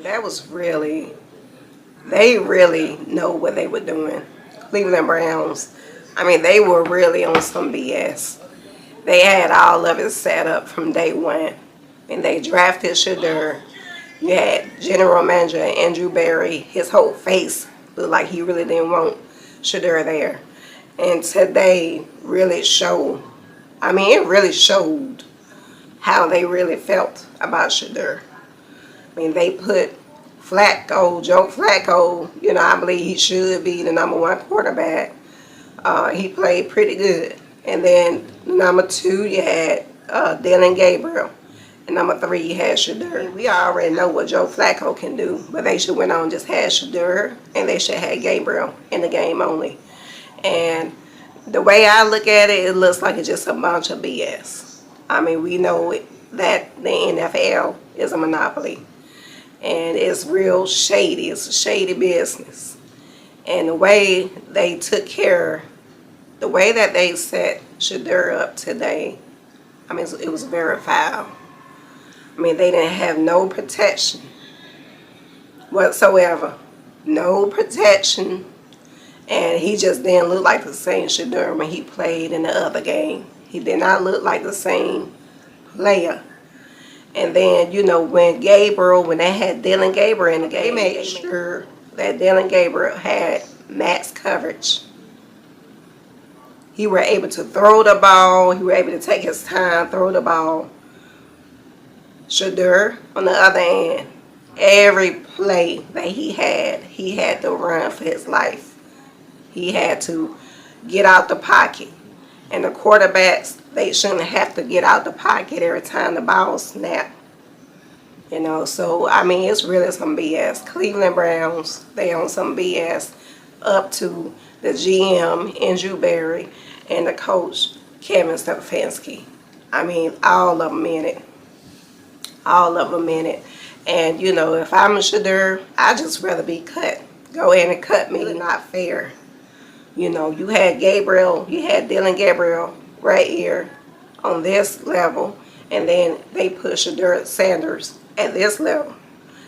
That was really, they really know what they were doing. Cleveland Browns, I mean, they were really on some BS. They had all of it set up from day one. And they drafted Sheduer. You had General Manager Andrew Berry. His whole face looked like he really didn't want Sheduer there. And today really showed, I mean, it really showed how they really felt about Sheduer. I mean, they put Flacco, Joe Flacco, you know, I believe he should be the #1 quarterback. He played pretty good. And then #2, you had Dillon Gabriel. And #3, you had Sheduer. We already know what Joe Flacco can do, but they should went on and just had Sheduer, and they should have Gabriel in the game only. And the way I look at it, it looks like it's just a bunch of BS. I mean, we know that the NFL is a monopoly. And it's real shady. It's a shady business. And the way they took care, the way that they set Sheduer up today, I mean, it was very foul. I mean, they didn't have no protection whatsoever. No protection. And he just didn't look like the same Sheduer when he played in the other game. He did not look like the same player. And then, you know, when they had Dillon Gabriel in the game, they made sure that Dillon Gabriel had max coverage. He were able to throw the ball. He were able to take his time, throw the ball. Sheduer, on the other hand, every play that he had to run for his life. He had to get out the pocket. And the quarterbacks, they shouldn't have to get out the pocket every time the ball snapped. You know, so, I mean, it's really some BS. Cleveland Browns, they on some BS up to the GM, Andrew Berry, and the coach, Kevin Stefanski. I mean, all of them in it. All of them in it. And, you know, if I'm a Sheduer, I'd just rather be cut. Go ahead and cut me. Not fair. You know, you had Dillon Gabriel right here on this level, and then they put Sheduer Sanders at this level.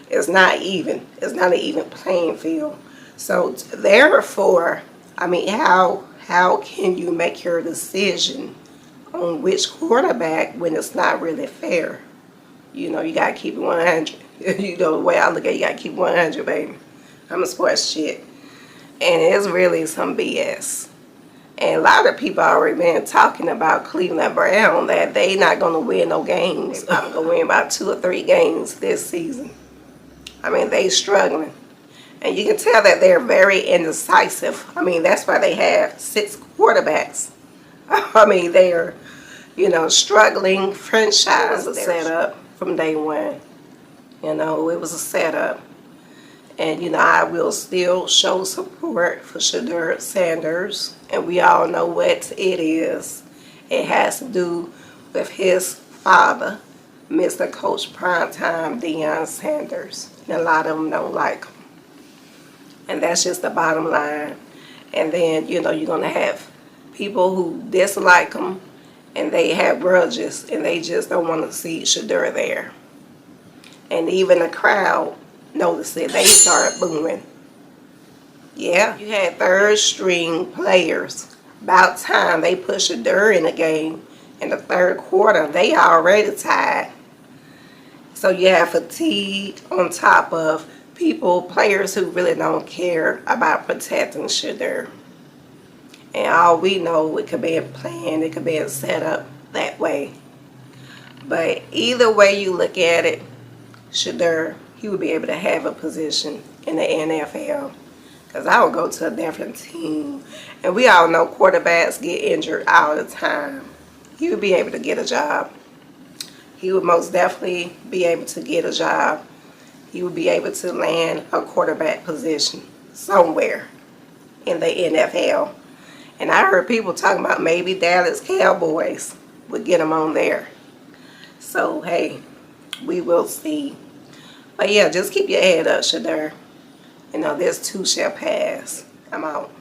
It's not even. It's not an even playing field. So therefore, I mean, how can you make your decision on which quarterback when it's not really fair? You know, you gotta keep it 100. You know, the way I look at it, you gotta keep 100, baby. I'm a sports shit. And it's really some BS. And a lot of people already been talking about Cleveland Brown that they not going to win no games. They're probably going to win about 2 or 3 games this season. I mean, they struggling. And you can tell that they're very indecisive. I mean, that's why they have 6 quarterbacks. I mean, they're, you know, struggling. Franchise was set up from day one. You know, it was a setup. And, you know, I will still show support for Sheduer Sanders. And we all know what it is. It has to do with his father, Mr. Coach Primetime Dillon Sanders. And a lot of them don't like him. And that's just the bottom line. And then, you know, you're going to have people who dislike him. And they have grudges. And they just don't want to see Sheduer there. And even the crowd noticed it. They started booing. Yeah, you had 3rd string players. About time they put Sheduer in the game. In the 3rd quarter, they already tied. So you have fatigue on top of players who really don't care about protecting Sheduer. And all we know, it could be a plan, it could be a setup that way. But either way you look at it, Sheduer, he would be able to have a position in the NFL. Because I would go to a different team. And we all know quarterbacks get injured all the time. He would be able to get a job. He would most definitely be able to get a job. He would be able to land a quarterback position somewhere in the NFL. And I heard people talking about maybe Dallas Cowboys would get him on there. So, hey, we will see. But yeah, just keep your head up, Sheduer. You know, this too shall pass. I'm out.